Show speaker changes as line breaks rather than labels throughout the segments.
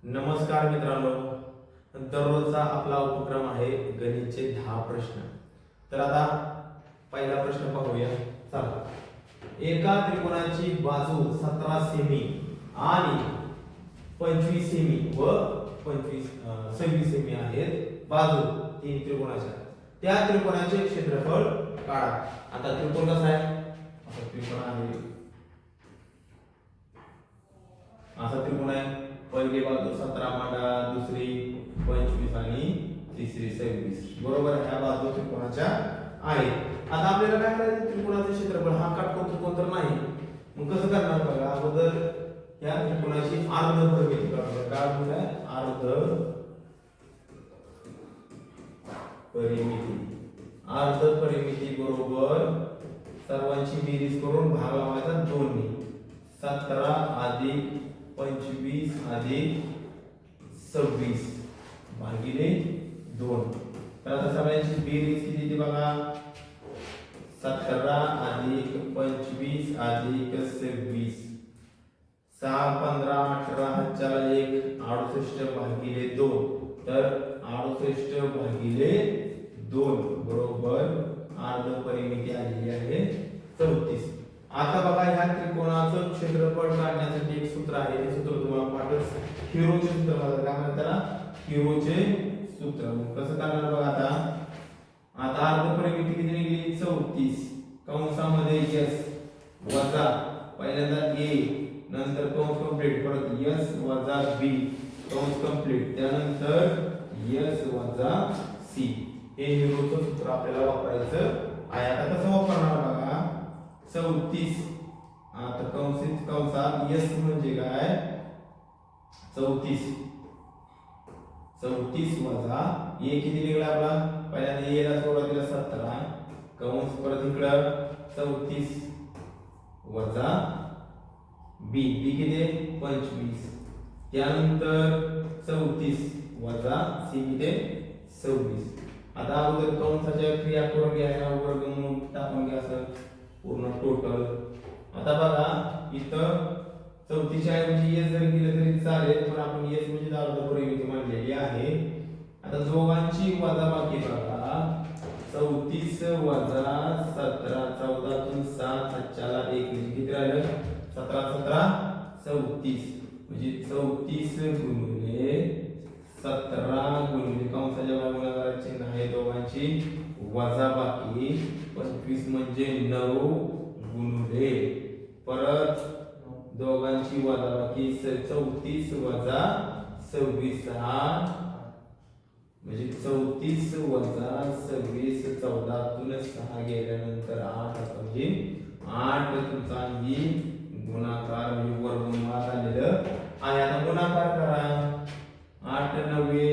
नमस्कार मित्रांनो, दररोजचा आपला उपक्रम आहे गणितचे 10 प्रश्न. तर आता पहिला प्रश्न पाहूया. चला, एका त्रिकोणाची बाजू 17 सेमी आणि 25 सेमी व 26 सेमी आहेत. बाजू तीन त्रिकोणाच्या, त्या त्रिकोणाचे क्षेत्रफळ काढा. आता त्रिकोण कसा आहे? असा त्रिकोण आहे, असा त्रिकोण आहे. पहिली बाजू 17 मांडा, दुसरी 25 आणि तिसरी 26. बरोबर, ह्या बाजू त्रिकोणाच्या आहेत. आता आपल्याला काय करायचं? त्रिकोणाचे क्षेत्रफळ, हा काटकोन त्रिकोण तर नाही, मग कसं करणार बघा. अगोदर या त्रिकोणाची अर्ध परिमिती काढूया. काय होणार? अर्ध परिमिती. अर्ध परिमिती बरोबर सर्वांची बेरीज करून भाग लावायचा 2 ने. 17 अधिक 25 अधिक 26 भागिले 2. तर आता सगळ्यांची बेरीज किती ती बघा. 17 अधिक 25 अधिक 26, 6 15 18 चला 1 68 भागिले 2. तर 68 भागिले 2 बरोबर अर्ध परिमिती आलेली आहे 34. आता बघा, ह्या त्रिकोणाचं क्षेत्रफळ काढण्यासाठी एक सूत्र आहे. हे सूत्र तुम्हाला पाठवतो. हिरोचे सूत्र काय म्हणतात त्याला? हिरोचे सूत्र. कसं काढणार बघा. आता अर्ध परिमिती किती निघाली? 34. कंसामध्ये s वजा पहिल्यांदा a, नंतर कंस कंप्लीट, परत s वजा b कंस कंप्लीट, त्यानंतर s वजा c. हे हिरोचं सूत्र आपल्याला वापरायचं आहे. आता कसं वापरणार बघा. 34 आता कंसात s म्हणजे काय? 34 वजा a किती निघाला आपला? पहिल्यांदा a ला सुरुवातीला 17 कंस, परत इकडं 34 वजा b किती? 25, त्यानंतर 34 वजा c किती? 26. आता अगोदर कंसाच्या क्रिया करून घ्यायला वर्गमूळ टाकून घ्या असं पूर्ण टोटल. आता बघा इथं 34 ऐवजी s जरी केलं तरी चालेल, पण आपण s म्हणजे अर्ध परिमिती मानलेली आहे. आता दोघांची वजाबाकी बघा. 34 वजा 17, 14 तून 7 हातच्याला 1 म्हणजे किती राहिलं? 17 17 34 म्हणजे 34 गुणिले 17 गुणिले कंसाच्या भागाकाराचे चिन्ह आहे दोघांची वजाबाकी 25 म्हणजे 9 गुणिले परत दोघांची वजाबाकी 34 वजा 26 म्हणजे 34 वजा 26, 14 तून 6 गेल्यानंतर 8 म्हणजे 8 तुमचा ही गुणाकार म्हणजे वर्गमूळात आलेलं आहे. आता गुणाकार करा. 8 9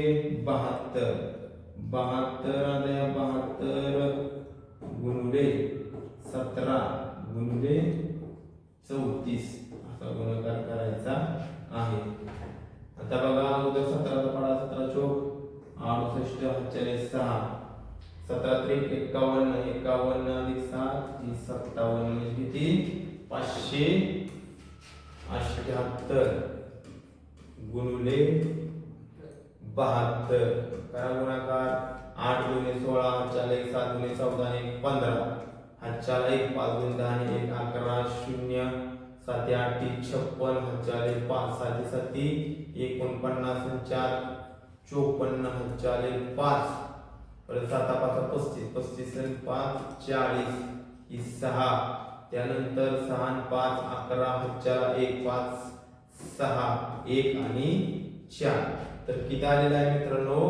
72, 72 आता या 72 गुणिले 17 गुणिले 34 असा गुणाकार करायचा आहे. आता बघा अगोदर 17 चा पाढा 17 चोक 68 हातच्याले 6, 17 त्रिक 51, 51 अधिक 7 57 म्हणजे किती? 578 गुणिले 72 करा गुणाकार. 8 गुणिले 16 हातच्याले 7 गुणिले 14 आणि 15 हातच्याला 1 5 गुणिले 10 आणि 1 11 0 7 8 56 हातच्याले 5 7 7 49 4 54 हातच्याले 5 परत 7 5 35 35 आणि 5 40 ही 6, त्यानंतर 6 आणि 5 11 हातच्याला 1 5 6 1 आणि 4. तर किती आलेलं आहे मित्रांनो?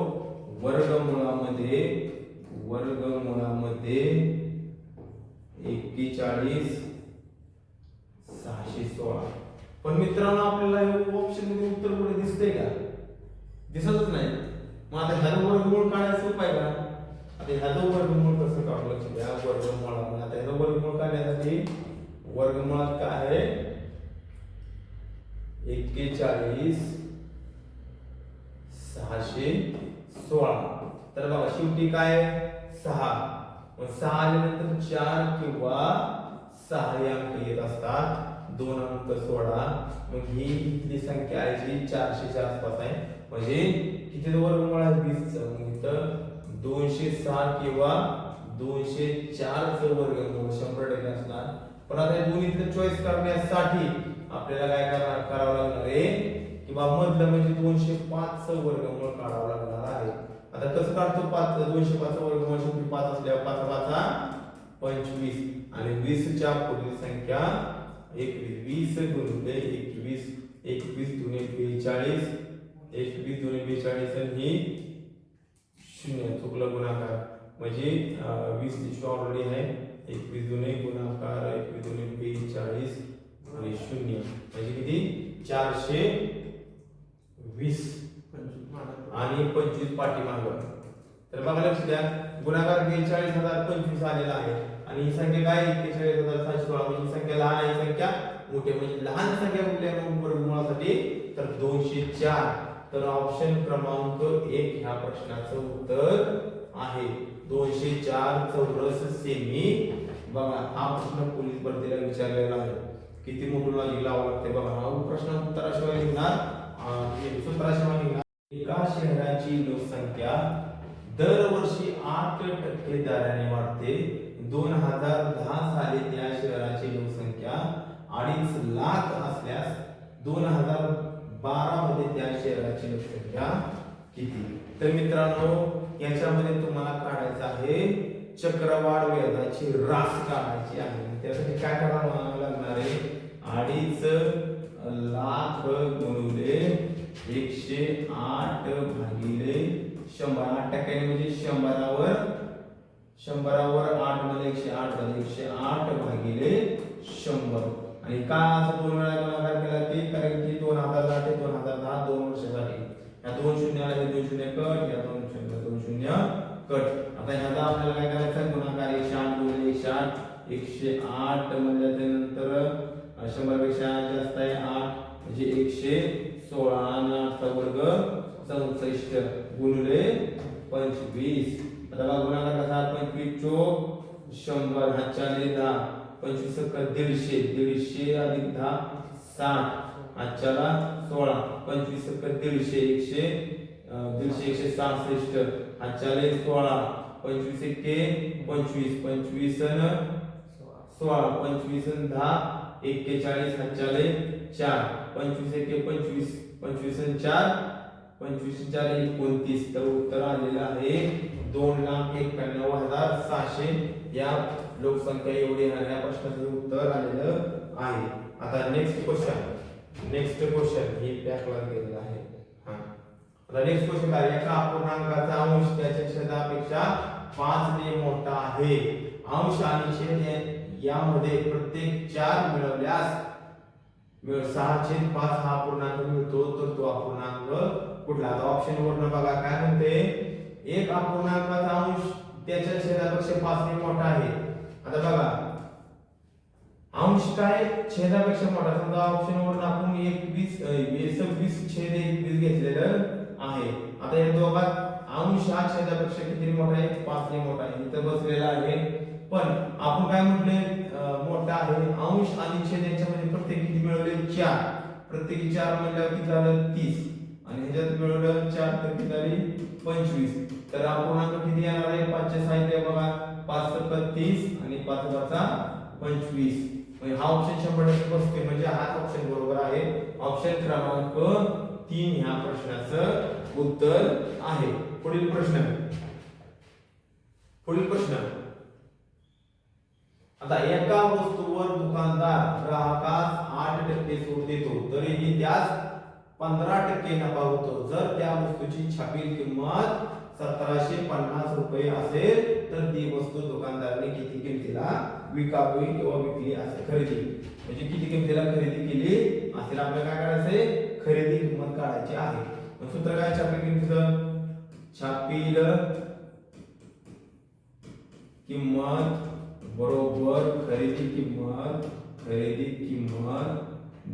वर्गमूळामध्ये 41 616. पण मित्रांनो आपल्याला हे ऑप्शन मध्ये उत्तर कुठे दिसतंय का? दिसतच नाही. मग आता ह्याचं वर्गमूळ काढायचं उपाय का? आता ह्याचं वर्गमूळ कसं काढू? लक्ष द्या. वर्गमूळामध्ये आता ह्याचं वर्गमूळ काढण्यासाठी वर्गमूळात काय आहे? 41 616. तर बघा शेवटी काय? 6. मग 6 आल्यानंतर 4 किंवा 6 हे अंक येत असतात. 2 अंक 16. मग ही इथली संख्या आहे जी 400च्या आसपास आहे. म्हणजे किती वर्गमूळ आहे 20चं. मग इथं 206 किंवा 204चं वर्गमूळ 100% असणार. पण आता दोन्हीतलं चॉईस करण्यासाठी आपल्याला काय करावं लागणार आहे किंवा मधलं म्हणजे 205चं वर्गमूळ काढावं लागणार आहे. आता कसं काढतो 205चं वर्गमूळ शेवटी 5 असल्यावर 5 5 25 आणि 20च्या पुढील संख्या 21. 20 गुणिले 21, 21 दुणे 42, 21 दुणे 42 आणि ही 0 चुकलं गुणाकार म्हणजे 20 ची ऑलरेडी आहे. 21 दुणे गुणाकार 21 दुणे 42 आणि 0 म्हणजे किती 420 आणि 25 पाठीमागं. तर बघा लक्ष द्या गुणाकार 42,025 आलेला आहे आणि ही संख्या काय 41,716 म्हणजे ही संख्या लहान आहे, ही संख्या मोठी म्हणजे लहान संख्या कुठल्या वर्गमूळासाठी तर 204. तर ऑप्शन क्रमांक 1 ह्या प्रश्नाचं उत्तर आहे 204 चौरस सेमी. बघा हा प्रश्न पोलीस भरतीला विचारलेला आहे. किती मोठं लॉजिक लावावं लागते बघा. हा प्रश्न उत्तराशिवाय निघणार सूत्राशिवाय निघणार. एका शहराची लोकसंख्या दरवर्षी 8% दराने वाढते. 2010 साली त्या शहराची लोकसंख्या 2.5 लाख असल्यास 2012 मध्ये त्या शहराची लोकसंख्या किती. तर मित्रांनो याच्यामध्ये तुम्हाला काढायचं आहे चक्रवाढ व्याजाची रास काढायची आहे. त्यासाठी काय करावं लागणार आहे 2.5 लाख गुणिले 108 भागिले 100. 8% म्हणजे 100वर 8 मध्ये 108 झाले 108 भागिले 100. आणि का असं 2 वेळा गुणाकार केला ते कारण की 2008 ते 2010 2 वर्षासाठी या 2 शून्याला हे 2 शून्य कट या 2 शून्य कट. आता ह्याचा आपल्याला काय करायचं गुणाकार 108 गुणिले 108 108 म्हणल्यानंतर 100 पेक्षा जास्त आहे 8 म्हणजे 116 आणि 8चा वर्ग 64 गुणिले 25. आता बघा गुणाकार कसा 25 चोक 100 हातच्याले 10 25 150 150 अधिक 10 60 हातच्याला 16 25 150 100 166 हातच्याले 16 25 एके 25 25 16 25 10 41 हातच्याले 4 25 एके 25 25 4 25 4 29. तर उत्तर आलेलं आहे 2,91,600. या लोकसंख्या एवढी या प्रश्नाचं उत्तर आलेलं आहे. आता नेक्स्ट क्वेश्चन ही बॅकला गेलेला आहे. आता नेक्स्ट क्वेश्चन काय एका अपूर्णांकाचा अंश त्याच्या छेदापेक्षा 5 ने मोठा आहे. अंश आणि छेद यामध्ये प्रत्येक 4 मिळवल्यास 6/5 हा अपूर्णांक मिळतो. तर तो अपूर्णांक कुठला. आता ऑप्शन वरून बघा काय म्हणते एक अपूर्णांकाचा अंश त्याच्या छेदापेक्षा 5 ने मोठा आहे. आता बघा अंश काय छेदापेक्षा मोठा. समजा ऑप्शन वरून आपण 26/21 घेतलेलं आहे. आता या दोघात अंश हा छेदापेक्षा किती मोठा आहे 5 ने मोठा आहे. इथं बसलेला आहे पण आपण काय म्हटले मोठा आहे. अंश आणि छेद यांच्यामध्ये प्रत्येक किती मिळवले 4. प्रत्येकी 4 म्हणल्यावर किती झालं 30 आणि ह्याच्यात मिळवलं 4 तर किती झाली 25. तर अपूर्णांक किती येणार आहे 5 चे साहित्य बघा 5 × 30 आणि 5 × 25. म्हणजे हा ऑप्शन 100% बसते म्हणजे हाच ऑप्शन बरोबर आहे. ऑप्शन क्रमांक 3 ह्या प्रश्नाचं उत्तर आहे. पुढील प्रश्न आता एका वस्तूवर दुकानदार ग्राहकास 8% सूट देतो तरीही त्यास 15% नफा होतो. जर त्या वस्तूची छापील किंमत 1750 रुपये असेल तर ती वस्तू दुकानदाराने किती किमतीला विकावी किंवा विकली असेल. खरेदी म्हणजे किती किमतीला खरेदी केली असेल. आपल्याला काय करायचंय खरेदी किंमत काढायची आहे. मग सूत्र काय छापील किमतीचं छापील किंमत बरोबर खरेदी किंमत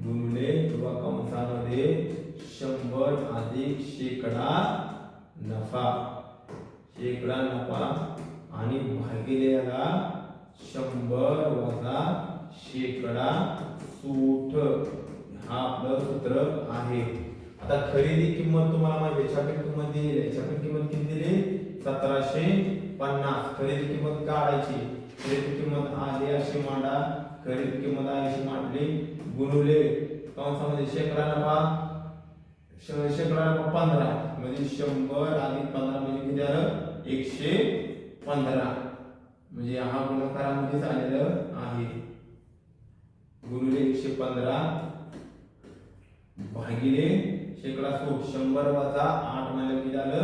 गुणिले किंवा कंसामध्ये 100 अधिक शेकडा नफा आणि भागिले 100 वजा शेकडा सूट हा आपलं सूत्र आहे. आता खरेदी किंमत तुम्हाला माहिती आहे, छापील किंमत दिलेली आहे. छापील किंमत किती दिली? 1750. खरेदी किंमत काढायची. खरेदी किंमत आहे अशी मांडा. खरेदी किंमत आहे अशी मांडली गुणुले कंसामध्ये शेकडा नफा, शेकडा नफा 15 म्हणजे 100 अधिक 15 म्हणजे किती आलं? 115 म्हणजे हा गुणाकारामध्येच आलेलं आहे. गुणिले 115 भागिले शेकडा सूट 100 वजा 8 म्हणजे किती आलं?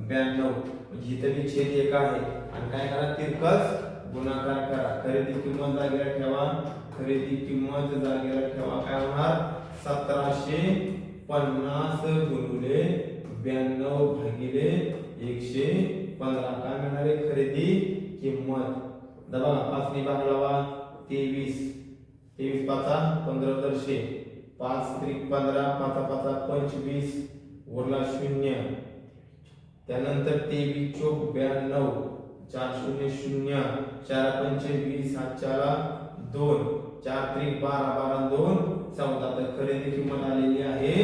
92 म्हणजे इथे बी छेद 1 आहे आणि काय करा? तिरकस गुणाकार करा. खरेदी किंमत जागेला ठेवा. खरेदी किंमत जागेला ठेवा. काय होणार? 1750 गुणिले 92 भागिले 115 काय मिळणार आहे? खरेदी किंमत. दबा 5 ने भाग लावा. 23 23 पाचा 15 दर्शे 5 त्रिक 15 पाचा पाचा 25 वरला 0 त्यानंतर 23 चौक 92 4 0 0 4 5 20 7 4 2 4 त्रिक 12 12 2 14 तर खरेदी किंमत आलेली आहे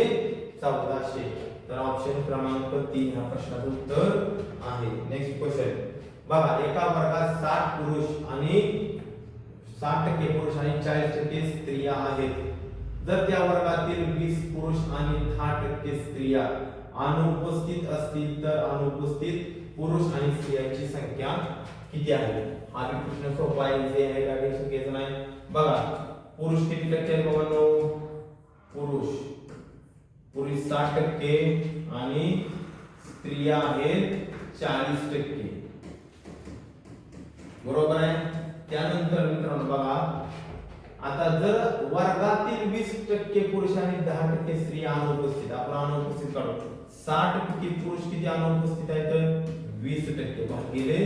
1400. तर ऑप्शन क्रमांक 3 हा प्रश्नाचं उत्तर आहे. नेक्स्ट क्वेश्चन बघा. एका वर्गात 60 पुरुष आणि 60% पुरुष आणि 40% स्त्रिया आहेत. जर त्या वर्गातील 20 पुरुष आणि 10% स्त्रिया अनुपस्थित असतील तर अनुपस्थित पुरुष आणि स्त्रियांची संख्या किती आहे? हा प्रश्न सोपा आहे, जे आहे काही संख्येचा नाही. बघा पुरुष किती टक्के आहेत बाबांनो? पुरुष 60% आणि स्त्रिया आहेत 40%. बरोबर आहे. त्यानंतर मित्रांनो बघा आता जर वर्गातील 20% पुरुष आणि 10% स्त्रिया अनुपस्थित, आपण अनुपस्थित काढू. 60 पैकी पुरुष किती अनुपस्थित आहेत? 20% भागिले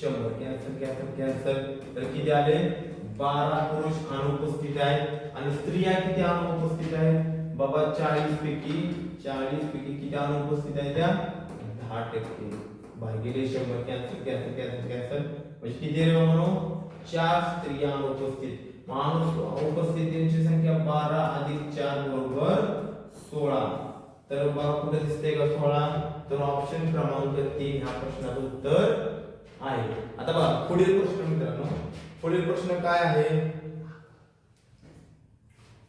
100 कॅन्सल कॅन्सल कॅन्सल तर किती आले? 12 पुरुष अनुपस्थित आहेत आणि स्त्रिया किती अनुपस्थित आहेत? बाबा 40 पैकी किती अनुपस्थित आहेत? त्या 10% भागिले 100 कॅन्सल कॅन्सल कॅन्सल कॅन्सल म्हणजे किती रे म्हणू? 4 स्त्रिया अनुपस्थित. माणूस उपस्थितींची संख्या 12 अधिक 4 बरोबर 16. तर बघा कुठे दिसते का 16? तर ऑप्शन क्रमांक 3 हा प्रश्नाचं उत्तर आहे. आता बघा पुढील प्रश्न मित्रांनो. पुढील प्रश्न काय आहे?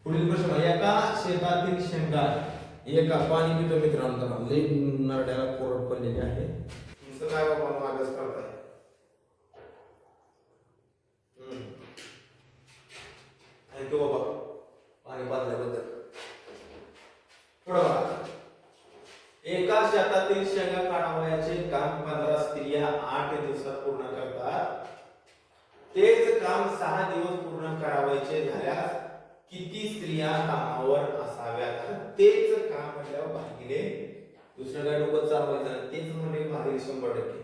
पुढील प्रश्न एका शेतातील शेंगा एका पाणी पितो मित्रांनो. लई नरड्याला कोरड पडलेली आहे. तुमचं काय बाबा अभ्यास करताय? थँक्यू बाबा पाणी पाजल्याबद्दल. पुढे बघा. एका शेतातील शेंगा काढावयाचे काम 15 स्त्रिया 8 दिवसात पूर्ण करतात. तेच काम 6 दिवस पूर्ण करावयाचे झाल्यास किती स्त्रिया कामावर असाव्यात? तेच काम म्हटल्यावर भागिले दुसरं काय डोकं चालवायचं, तेच म्हणजे भागिले 100%.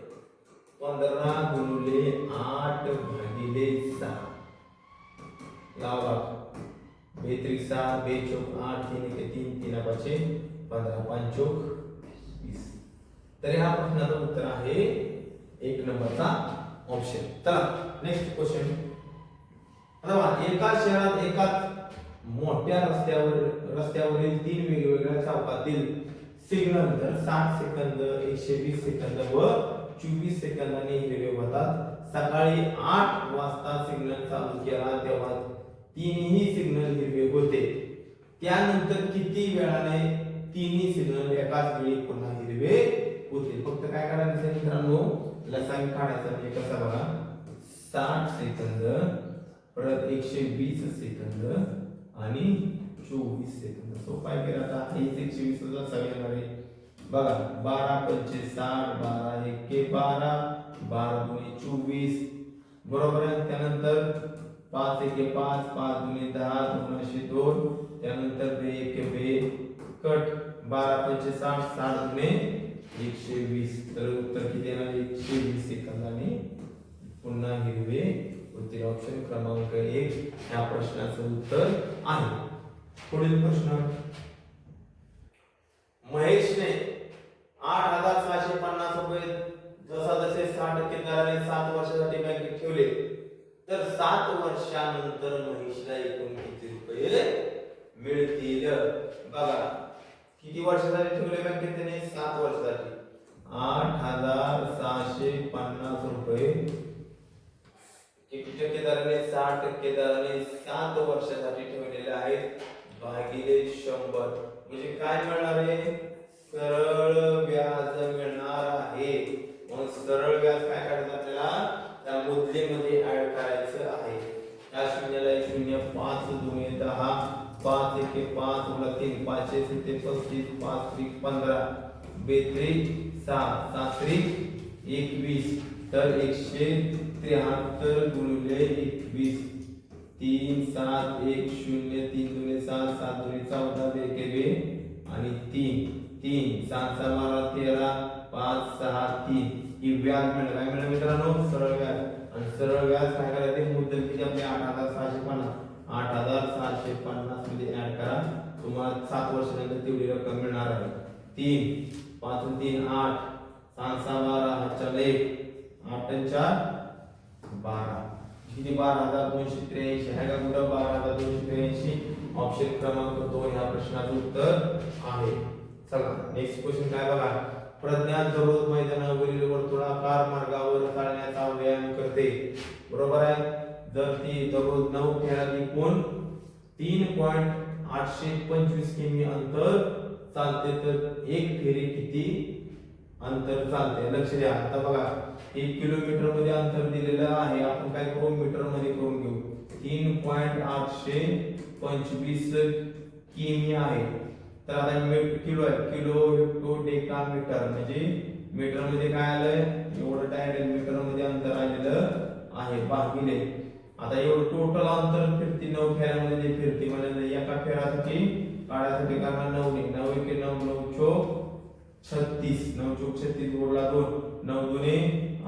15 गुणिले 8 भागिले 6 लावा 2 त्रिक 6 2 चौक 8 3 1 3 3 5 15 5 चौक 20. तर हा प्रश्नाचं उत्तर आहे 1 नंबरचा ऑप्शन. चला नेक्स्ट क्वेश्चन. आता एका शहरात एकाच मोठ्या रस्त्यावरील 3 वेगवेगळ्या चौकातील सिग्नल जर 60 सेकंद 120 सेकंद व 24 सेकंदांनी हिरवे होतात. सकाळी 8 वाजता सिग्नल चालू केला तेव्हा तीनही सिग्नल हिरवे होते. त्यानंतर किती वेळाने तिन्ही सिग्नल एकाच वेळी पुन्हा हिरवे होतील? फक्त काय करायचं मित्रांनो? लसावी काढायचा. म्हणजे कसं बघा 60 सेकंद परत 120 सेकंद आणि 24 सेकंद. सोपा आहे. आता 120 ला लसावी येणार आहे. बघा 12 5 60 12 1 12 12 2 24 बरोबर आहे. त्यानंतर 5 1 5 5 2 10 2 2 त्यानंतर 2 1 2 कट 12 5 60 60 2 120. तर उत्तर किती येणार? 120 सेकंदांनी पुन्हा हिरवे होतील. ऑप्शन क्रमांक 1 ह्या प्रश्नाचं उत्तर आहे. पुढील प्रश्न. महेशने 8650 रुपये जसा जसे 60% दराने 7 वर्षासाठी बँकेत ठेवले तर 7 वर्षानंतर महेशला एकूण किती रुपये किती वर्षासाठी ठेवले बँकेत त्याने 7 वर्षासाठी 8,650 रुपये किती टक्के दराने 60% दराने 7 वर्षासाठी ठेवलेले आहेत भागिले 100 म्हणजे काय मिळणार आहे सरळ व्याज मिळणार आहे मग सरळ व्याज काय काढायचं आपल्याला त्या मुद्देमध्ये ऍड करायचं आहे त्या शून्याला 0 5 2 10 5 1 5 3 5 6 7 35 5 3 15 32 6 7 3 21 तर 173 गुणिले 21 3 7 1 0 3 2 7 7 2 14 2 आणि 3 3 7 6 12 13 5 6 3 ही व्याज मिळेल काय मिळेल मित्रांनो सरळ व्याज आणि सरळ व्याज काय करायचे मुद्दल आपले 8,650 8,650 मध्ये ऍड करा तुम्हाला 7 वर्षानंतर तेवढी रक्कम मिळणार आहे 3 5 3 8 7 6 12 1 8 4 12 किती 12,283 आहे का कुठं 12,283 ऑप्शन क्रमांक 2 ह्या प्रश्नाचं उत्तर आहे चला नेक्स्ट क्वेश्चन काय बघा प्रज्ञान दररोज मैदानावरील वर्तुळाकार मार्गावर चालण्याचा व्यायाम करते बरोबर आहे जर ती दररोज 9 फेऱ्या एकूण 3.825 किमी अंतर चालते तर एक फेरी किती अंतर चालते लक्ष द्या आता बघा 1 किलोमीटर मध्ये अंतर दिलेलं आहे आपण काय करू मीटर मध्ये करून घेऊ 3.825 किमी आहे तर आता किलो आहे किलो टू डेकामीटर म्हणजे मीटर मध्ये काय आलंय एवढं डायरेक्ट मीटर मध्ये अंतर आलेलं आहे भागिले आता एवढं टोटल अंतर फिरती 9 फेऱ्यामध्ये जे फिरती म्हणजे एका फेऱ्यासाठी काढायसाठी करणार 9 ने 9 1 9 9 चोक 36 9 चोक 36 जोडला 2 9 2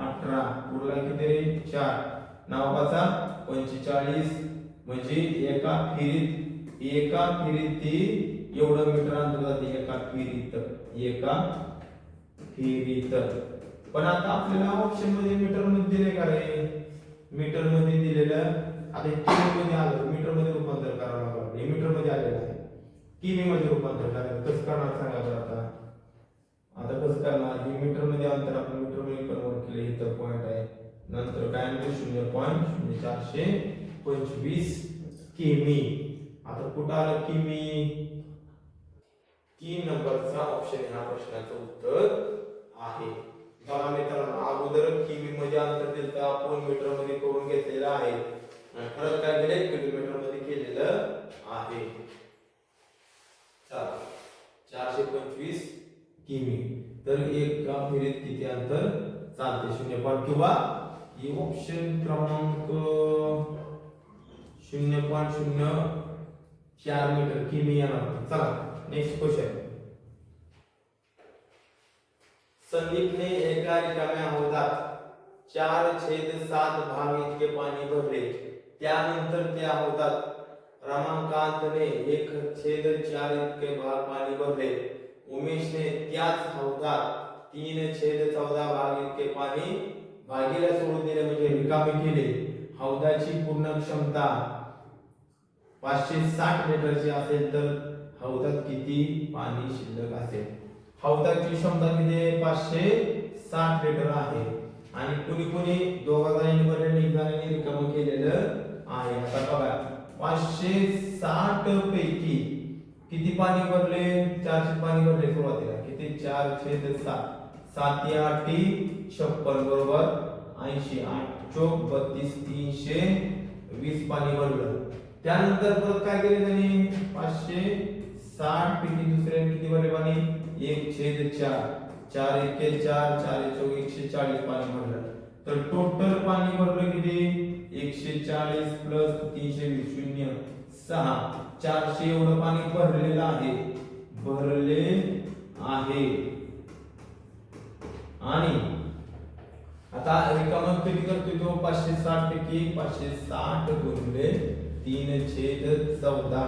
18 उरला किती रे 4 9 5 45 म्हणजे एका फेरीत ती एवढं मीटर अंतर जाते एका फेरीत पण आता आपल्याला ऑप्शन मध्ये मीटर मध्ये दिले का रे मीटर मध्ये दिलेलं आता किलो मध्ये आलं मीटर मध्ये रूपांतर करावं लागलं हे मीटर मध्ये आलेलं आहे किमी मध्ये रूपांतर करायचं कसं करणार सांगा बरं आता कसं करणार हे मीटर मध्ये अंतर आपण मीटर मध्ये कन्वर्ट केले इथं पॉइंट आहे नंतर काय म्हणजे 0.0425 किमी आता कुठं आलं किमी की नंबरचा ऑप्शन ह्या प्रश्नाचं उत्तर आहे बघा मित्रांनो अगोदर किमी मध्ये अंतर दिलं आपण मीटर मध्ये करून घेतलेलं आहे आणि परत काय केले किलोमीटर मध्ये केलेलं आहे चला 425 किमी तर एका फेरीत किती अंतर चालते 0. किंवा हे ऑप्शन क्रमांक 0.04 मीटर किमी येणार चला नेक्स्ट क्वेश्चन संदीपने एका रिकाम्या हौदात 4/7 भाग इतके पाणी भरले त्यानंतर त्या हौदात रमाकांतने 1/4 इतके भाग पाणी भरले उमेशने त्याच हौदात 3/14 भाग इतके पाणी भागीला सोडून दिले म्हणजे रिकामे केले हौदाची पूर्ण क्षमता 560 लिटरची असेल तर हौदात किती पाणी शिल्लक असेल हौदाची क्षमता किती आहे 560 लिटर आहे आणि कुणी दोघा जणांनी भरलेले एक जणांनी रिकामं केलेलं आहे आता बघा 560 पैकी किती पाणी भरले 400 पाणी भरले सुरुवातीला किती 4/7 7 8 56 बरोबर 80 8 चोक 32 320 पाणी भरलं त्यानंतर परत काय केले त्यांनी 560 पैकी दुसऱ्या किती भरले पाणी 1/4 4 1 4 4 चोक 140 पाणी भरलं तर टोटल पाणी भरलं किती 140 प्लस 320 0 6 400 एवढं पाणी भरलेलं आहे आणि आता रिकामा किती करतोय तो 560 पैकी 560 गुणिले 3/14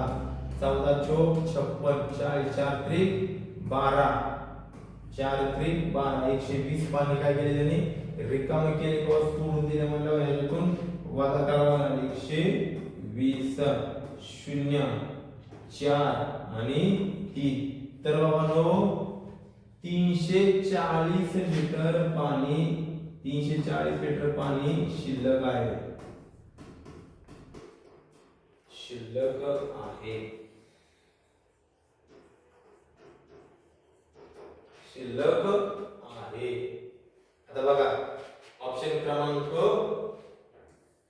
14 चोक 56 4 4 त्रिक 12 4 त्रिक 12 120 पाणी काय केले त्यांनी रिकामे केले किंवा सोडून दिले म्हणलं यातून वजा करावा लागेल 120 0 4 आणि 3 तर बाबांनो 340 लिटर पाणी 340 लिटर पाणी शिल्लक आहे शिल्लक आहे शिल्लक आहे आता बघा ऑप्शन क्रमांक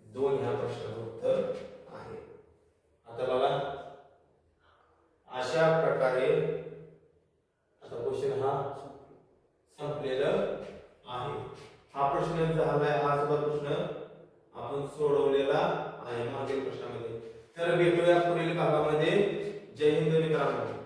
2 ह्या प्रश्नाचं उत्तर आहे आता बघा अशा प्रकारे आता क्वेश्चन हा संपलेला आहे हा प्रश्न झालाय हा सुद्धा प्रश्न आपण सोडवलेला आहे मागील प्रश्नामध्ये तर भेटूया पुढील भागामध्ये जय हिंद मित्रांनो